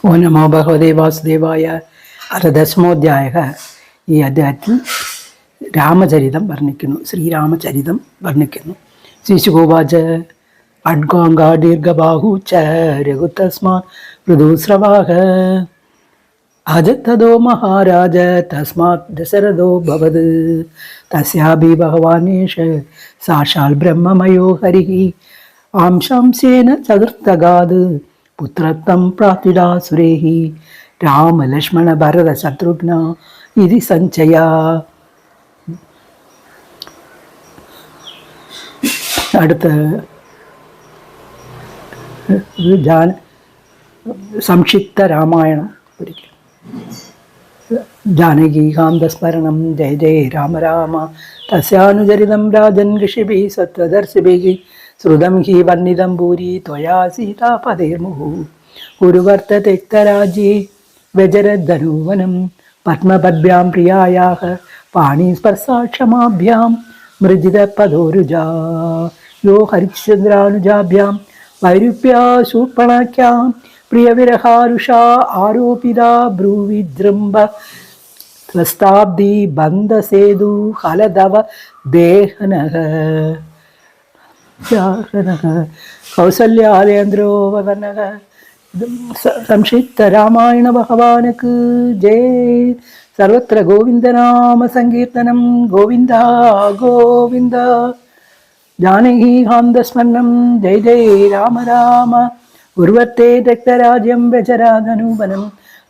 ഓ നമോ ഭഗവതേ വാസുദേവായ. അത് ദശമോധ്യായ. ഈ അധ്യായത്തിൽ രാമചരിതം വർണ്ണിക്കുന്നു, ശ്രീരാമചരിതം വർണ്ണിക്കുന്നു. ശിശുഗോവാച അഡ്ഗോങ്കാ ദീർഘബാഹു ച രഘുതസ്മാ മൃദുസ്രവാഹ അജത്തദോ മഹാരാജ തസ്മാത് ദശരഥോ ഭവത് തസ്യാഭി ഭഗവാനേഷ സാക്ഷാൽ ബ്രഹ്മമയോ ഹരിഃ ആംശാംശേന ചതുർത്ഥഗാത് പുത്രത്വം പ്രാപ്തിടാസുരേഃ രാമ ലക്ഷ്മണ ഭരത ശത്രുഘ്ന ഇതി സഞ്ചയ. അടുത്ത സംക്ഷിപ്ത രാമായണം ഒരിക്കൽ. ജാനകീകാന്തസ്മരണം ജയ ജയ രാമ രാമ തസ്യാനുചരിതം രാജൻ ഋഷിഭിः സത്വദർശിഭിः ശ്രുതം ഹി വർണ്ണിതം ഭൂരി ത്വയാ സീതാപതേർമുഹു കുരുവർത്തതെക്തരാജ്യേ വ്യജരദ്ധനൂവനം പത്മപദ്ഭ്യാം പ്രിയായാः പാണിസ്പർശാക്ഷമാഭ്യാം മൃജിതപദോരുജാ യോ ഹരിശ്ചന്ദ്രാനുജാഭ്യാം വൈരുപ്യാ ശൂർപ്പണാഖ്യാം പ്രിയവിരഹാരുഷാ ആരോപിതാ ബ്രൂവിജൃംഭ ത്രസ്താബ്ദി ബന്ധസേതു ഹലധവ ദേഹനഃ കൗസല്യാലേന്ദ്രോ വദനഃ. സംക്ഷിപ്ത രാമായണ ഭഗവാനക്ക് ജയ. സർവത്ര ഗോവിന്ദനാമ സങ്കീർത്തനം. ഗോവിന്ദ ഗോവിന്ദ. ജാനകീകാന്തസ്മരണം ജയ ജയ രാമ രാമ ഉർവത്തെ രക്തരാജ്യം വ്യജരാധനൂപനം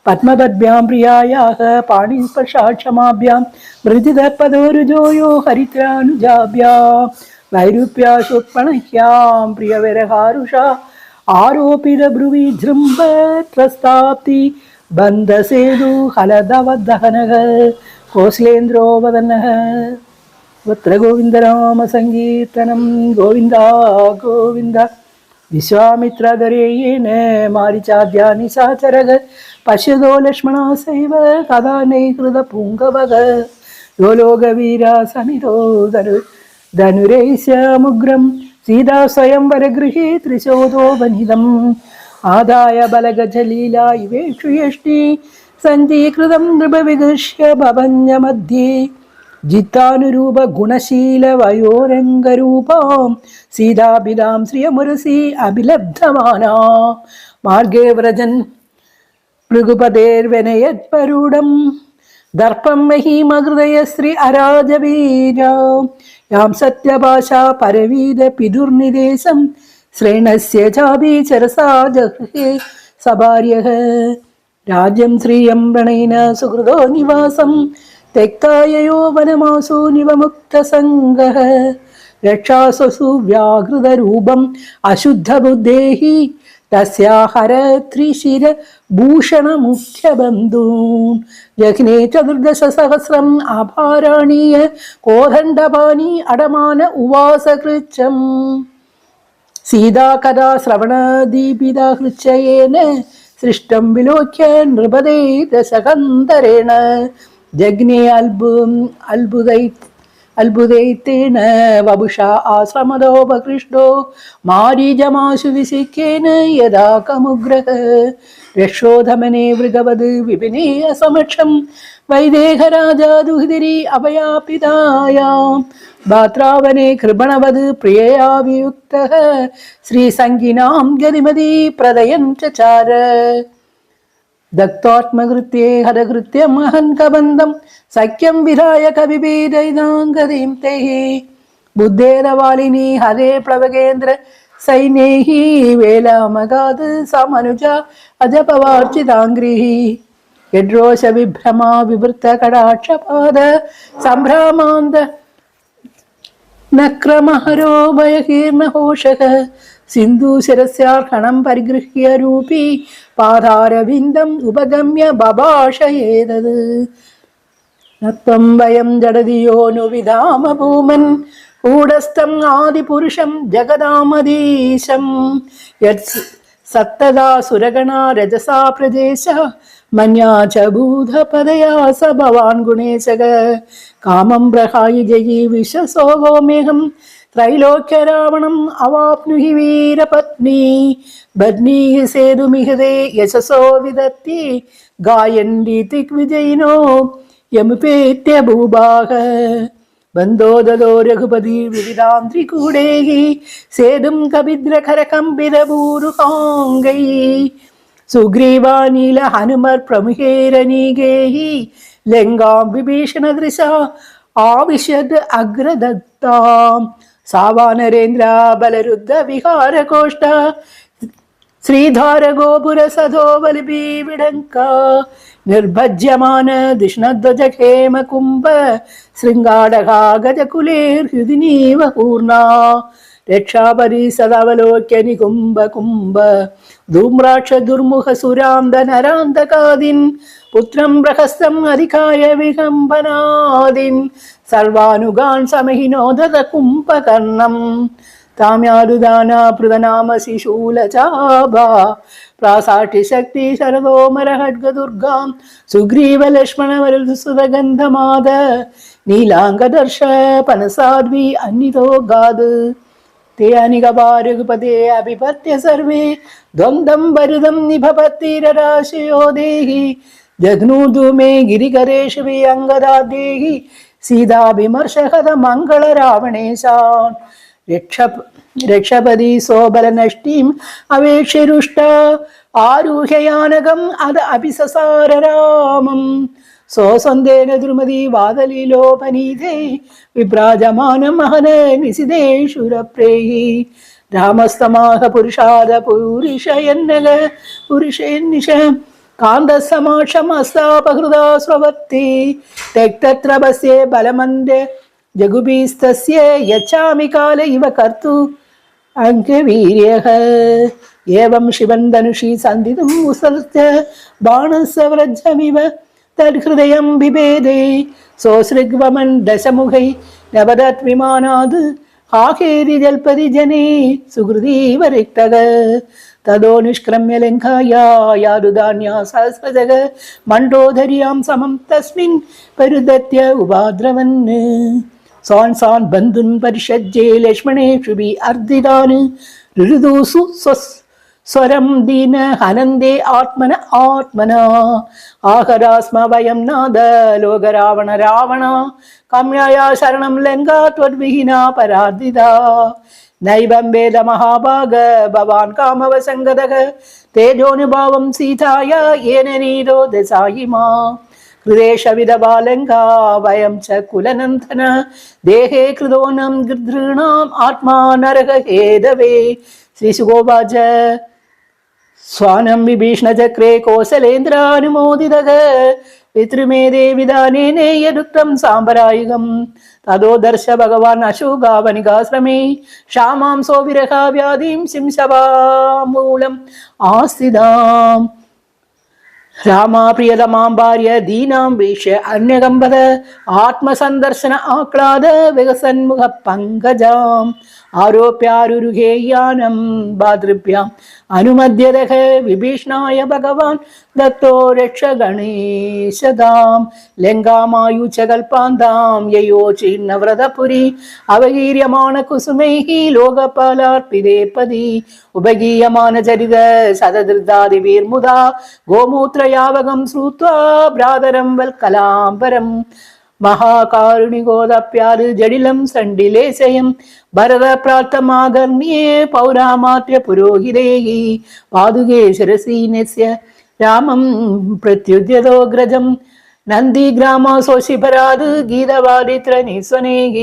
പത്മപദ്ഭ്യാം പ്രിയായാः പാണിസ്പർശാക്ഷമാഭ്യാം മൃജിതപദോരുജോയോ ഹരിത്രാനുജാഭ്യാം വൈരുപ്യാ ശുർപ്പണഹ്യാം പ്രിയവിരഹാരുഷാ ആരോപിതബ്രുവിജൃംഭ ത്രസ്താബ്ദി ബന്ധസേതു ഹലധവദഹനഃ കോസലേന്ദ്രോ വദനഃ. വത്ര ഗോവിന്ദനാമ സങ്കീർത്തനം. ഗോവിന്ദ ഗോവിന്ദ. വിശ്വാമിത്രധരേയേന മാരിചാദ്യാനി സഹചരഃ പശ്യതോ ലക്ഷ്മണാസൈവ തഥാ നൈകൃത പൂങ്കവഃ യോ ലോകവീരാ സമിതോ ധനുരൈസ്യമുഗ്രം സീതാ സ്വയംവരഗൃഹേ ത്രിശോധോ വനിതം ആദായ ബലഗജലീലാ ഇവേഷു യഷ്ടി സഞ്ജീകൃതം നൃപവിദൃശ്യ ഭവന്യമധ്യേ ജിത്താനുരൂപ ഗുണശീല വയോരംഗരൂപാം സീതാഭിലാം ശ്രിയമുരസി അഭിലബ്ധമാനാ മാർഗേ വ്രജൻ ഭൃഗുപതേർവനയത്പരൂഢം ദർപ്പം മഹീമഹൃദയശ്രീ അരാജവീര യാം സത്യഭാഷാ പരവീത പിതുർനിദേശം ശ്രേണസ്യ ചാപീചരസാ ജഹൃഹേ സഭാര്യഃ രാജ്യം ശ്രിയം പ്രണയിന സുഹൃദോ നിവാസം തെക്തായയോ വനമാസോ നിവമുക്തസംഗഃ രക്ഷാസു വ്യാഘൃതരൂപം അശുദ്ധബുദ്ധേഹി തസ്യാഹരത്രിശിര ഭൂഷണമുഖ്യബന്ധൂൻ ജഘ്നേ ചതുർദശസഹസ്രം ആഭാരാണീയ കോദണ്ഡപാണി അടമാന ഉവാസകൃച്ഛം സീതാ കഥാ ശ്രവണദീപിതാ ഹൃച്ഛയേന സൃഷ്ടം വിലോക്യ നൃപതേ ദശകന്ധരേണ ജഗ്നേ അത്ഭുതൈത്തേന വപുഷാ ആശ്രമദോപകൃഷ്ടോ മാരീജമാശു വിസിക്കേന യഥാ കമുഗ്രഹ രക്ഷോധമനെ വൃഗവത് വിപിനേ അസമക്ഷം വൈദേഹരാജാ ദുഹിതരി അഭയാപിതായാം ഭാത്രാവനെ കൃപണവത് പ്രിയയാ വിയുക്തഃ ശ്രീസംഗിനാം ഗതിമതി പ്രദയൻ ചചാര ദക്തോത്മകൃത്യേ ഹരകൃത്യം അഹൻകബന്ധം സഖ്യം വിധായ കവിഭേദൈതാംഗതീം തേഹി ബുദ്ധേരവാലിനി ഹരേ പ്ലവകേന്ദ്ര സൈന്യേഹി വേലാമഗാത് സമനുജ അജപവാർച്ചിതാംഗ്രീഹി യഡ്രോശ വിഭ്രമാ വിവൃത്ത കടാക്ഷപാദ സംഭ്രാമാന്ത നക്രമഹരോ ഭയഹീർണഘോഷഃ സിന്ധൂശിരസ്യാർഹണം പരിഗൃഹ്യ രൂപീ പാദാരവിന്ദം ഉപഗമ്യ ബഭാഷയേതത് നത്വം വയം ജഡതിയോനു വിധാമ ഭൂമൻ കൂടസ്ഥം ആദിപുരുഷം ജഗദാമദീശം യത് സത്തദാ സുരഗണാ രജസാ പ്രജേശ മന്യാ ച ഭൂതപദയാ സ ഭവാൻ ഗുണേശക കാമം പ്രഹായി ജയീ വിശ്വസോഹോമേഹം त्रैलोक्यरावणम् अवाप्नुहि वीरपत्नी बध्नीः सेतुमिहते यशसो विदत्ति गायन्ति दिग्विजयिनो यमुपेत्य भूभाग बन्धोदतो रघुपति विविधान्त्रिकूडैः सेतुं कविद्रकरकम्पितभूरुकाङ्गैः सुग्रीवानील हनुमत्प्रमुखैरनीकैः लङ्कां विभीषणदृशा आविशद अग्रदत्तां सावानरेन्द्र बलरुद्ध विहारकोष्ठ श्रीधार गोपुर सधोवलिपि विडङ्का निर्भज्यमान दिष्णध्वज खेम कुम्भ शृङ्गाडगा गजकुलेर्हृदिनीव पूर्णा रक्षापरि सदावलोक्य निकुम्भ कुम्भ धूम्राक्ष दुर्मुख सुरान्द नरान्तकादिन् पुत्रं प्रहस्तम् अधिकाय विकम्पनादिन् सर्वानुगान् समहिनोदत कुम्भकर्णम् ताम्यारुदाना पृतनामसि शूलचाभा प्रासाट्य शक्ति शरदोमर खड्गदुर्गां सुग्रीव लक्ष्मण वरदुसुतगन्धमाद नीलाङ्गदर्श पनसाद्वि अन्नितो गाद ते अनिगभारघुपते अभिपत्य सर्वे द्वन्द्वं वरुदं निभपत्तिरराशयो देहि जघ्नूर्धूमे गिरिकरेषु अङ्गदादेहि सीताभिमर्शहत मङ्गल रावणेशान् रक्षपदी सोबलनष्टिम् अवेक्षिरुष्ट आरुह्ययानगम् अद अभिससार रामम् सोसन्देन द्रुमदी वादलीलोपनीते विभ्राजमानम् महन निशिदेशुरप्रेहि रामस्तमाह पुरुषाद पुरुषयन्नग पुरुषेन्निश कान्तसमाक्षमस्तापहृदा स्ववर्ति त्यक्तत्रपस्ये बलमन्दे जगुबीस्तस्य यच्छामि काल इव कर्तु अङ्गवीर्यः एवं शिवं धनुषि सन्धितुम् उत्सृत्य बाणस्य व्रजमिव तद्हृदयं बिभेदे सोऽसृग्वमन् दशमुखै नवदत् विमानाद् हाकेरि जल्पति जने सुहृदीव रिक्तः तदो निष्क्रम्य लङ्काया यारुदान्या सहस्रजग मण्डोदर्यां समं तस्मिन् परिदत्य उपाद्रवन् सान् बन्धुन् परिषज्ये लक्ष्मणेषुभि अर्दितान् ऋदुसु स्वरं दीन हनन्दे आत्मना आहरास्म वयं नाद लोक रावण काम्याया शरणं लङ्का त्वद्विहीना परार्दिता नैवं वेद महाभाग भवान् कामवसङ्गतः तेजोनुभावं सीताया येन नीरो दशायिमा कृदेश विधबालङ्का वयं च कुलनन्दन देहे कृतोनं गृधॄणाम् आत्मा नरक हेदवे श्रीसुगोवाच स्वानं विभीषणचक्रे कौसलेन्द्रानुमोदितः पितृमेधे विधानेन यदुक्तं साम्बरायुगम् तदो दर्श भगवान् अशोकावनिकाश्रमे क्षामांसो विरहाव्याधिं सिंशवामूलम् आस्थिताम् रामा प्रियतमां भार्य दीनां वीक्ष्य अन्यगम्बद आत्मसन्दर्शन आक्लाद विगसन्मुख पङ्कजाम् आरोप्यारुरुहे यानं भातृभ्याम् अनुमद्यतः विभीषणाय भगवान् दत्तो रक्ष गणेशदां लङ्कामायुच कल्पान्तां ययोचिन्नव्रतपुरी अवगीर्यमाण कुसुमैः लोकपालार्पिते पदी उपगीयमान चरित सदधृतादिवीर्मुदा गोमूत्रयावगं श्रुत्वा भ्रातरं वल्कलाम्बरम् महाकारुणिकोदप्याद् जडिलं सण्डिलेशयं भरत प्राप्तमागर्ण्ये पौरामात्य पुरोहितैः पादुके शिरसीनस्य रामं प्रत्युद्यतोऽग्रजम् नन्दीग्रामसोशिभराद् गीतवादित्र निस्वनैः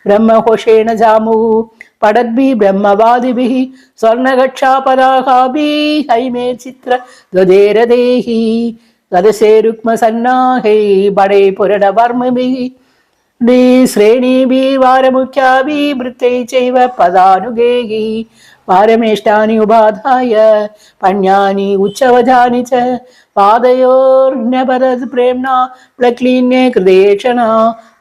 ब्रह्मघोषेण जामुः पडद्भिः ब्रह्मवादिभिः स्वर्णगक्षापदाकाभिः हैमे चित्र ध्वजेरदैः गदसे रुक्मसन्नाहै बडै पुरडवर्मभिः श्रेणीभिर्वारमुख्याभिः वृत्तै चैव पदानुगैः पारमेष्टानि उपाधाय पण्यानि उच्चवजानि च पादयोर्न्यपतत् प्रेम्णा प्रक्लीन्ये कृतेक्षणा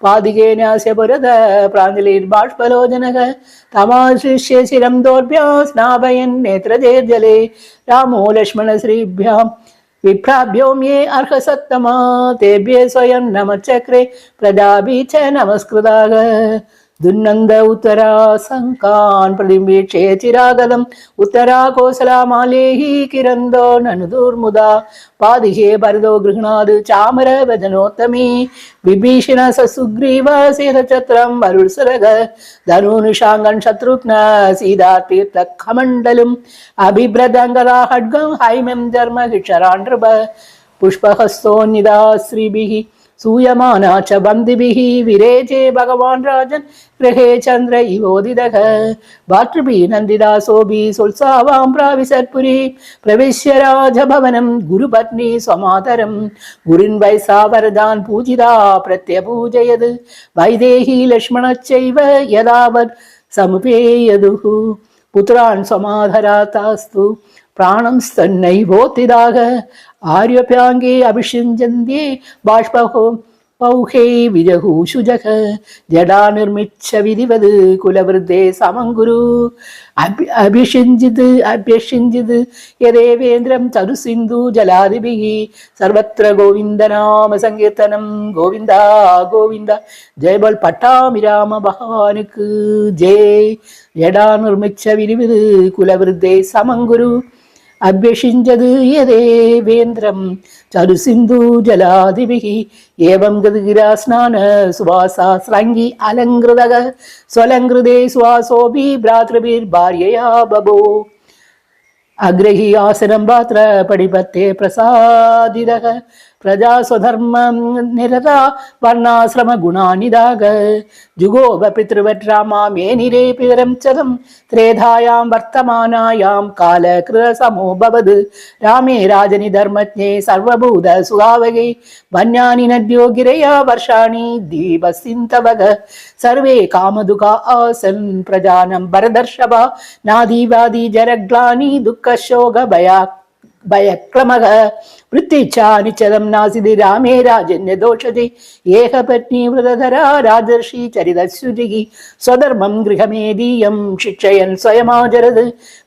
पादिकेनास्य पुरत प्राञ्जलिर्बाष्पलोचनः तमाश्लिष्य शिरं दोर्भ्यां स्नापयन् नेत्रजैर्जले रामो लक्ष्मणश्रीभ्याम् विप्राभ्योम्ये अर्हसत्तमा तेभ्ये स्वयं नमश्चक्रे प्रजाभिः च नमस्कृताः दुन्नन्द उत्तरा शङ्कान् प्रतिवीक्ष्य चिरागतम् उत्तरा कोसला मालेहि किरन्दो ननुदुर्मुदा पादिहे भरतो गृह्णाद् चामरवदनोत्तमी विभीषण ससुग्रीव सेनचत्रं वरुणसरग धनुनुषाङ्गन् शत्रुघ्न सीतातीर्थकमण्डलम् अभिभ्रदङ्गदा खड्गं हैमं धर्म हिक्षराण्ड्रभ पुष्पहस्तोन्निदा श्रीभिः सूयमाना च वन्दिभिः विरेजे भगवान् राजन् गृहे चन्द्र इवोदितः भातृभिः नन्दिदासोभिः सोत्सावां प्राविशत्पुरी प्रविश्य राजभवनं गुरुपत्नी स्वमातरं गुरुन् वैसा वरदान् पूजिता प्रत्यपूजयत् वैदेही लक्ष्मणश्चैव यदावत् समुपेयदुः पुत्रान् समाधरातास्तु प्राणं स्तन्नैवोत्थिताः आर्यप्याङ्गे अभिषिञ्चन्ते बाष्पहो पौहे विजहूषुजः जडा निर्मिच्छ विधिवद् कुलवृद्धे समङ्गुरु अभ्यषिञ्चित् यदेवेन्द्रं तरुसिन्धु जलादिभिः सर्वत्र गोविन्दनाम सङ्कीर्तनं गोविन्द गोविन्द जय बोल पट्टामि राम भगवानुक्कु जय जडा निर्मिच्छ विधिवद् कुलवृद्धे समङ्गुरु अभ्यषिञ्चद् यदेवेन्द्रं चरुसिन्धु जलादिभिः एवं गदगिरा स्नान सुवासा स्रङ्गी अलङ्कृतः स्वलङ्कृते सुवासोऽपि भ्रातृभिर्भार्यया बभो अग्रही आसनं पात्र पडिपत्ते प्रसादितः प्रजा स्वधर्मं निरता वर्णाश्रम गुणानिदाग जुगोप पितृवत् रामा मेनिरे पितरं चदं त्रेधायां वर्तमानायां कालकृतसमो भवद् रामे राजनि धर्मज्ञे सर्वभूत सुगावगे वन्यानि नद्यो गिरया वर्षाणि दीपसिन्तवग सर्वे कामदुःखा आसन् प्रजानं भरदर्शभा नादीवादी जरग्लानि दुःखशोक भयक्रमः वृत्तिच्छा निश्चदं नासिदि रामे राजन्य दोषते एकपत्नी व्रतधरा राजर्षि चरितस्युजिः स्वधर्मं गृहमेदीयं शिक्षयन् स्वयमाचरत्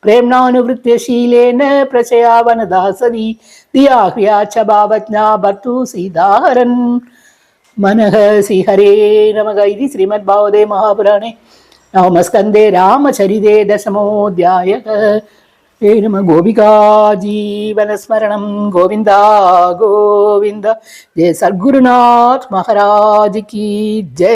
प्रेम्णानुवृत्त्यशीलेन प्रचयावनदासदी दिया क्रिया च भावज्ञा भर्तु सीताहरन् मनः श्रीहरे नमः इति श्रीमद्भागवते महापुराणे नवमस्कन्धे रामचरिते दशमोऽध्यायः हे नमः गोपिका जीवनस्मरणं गोविन्द गोविन्द जय सद्गुरुनाथ महाराज की जय।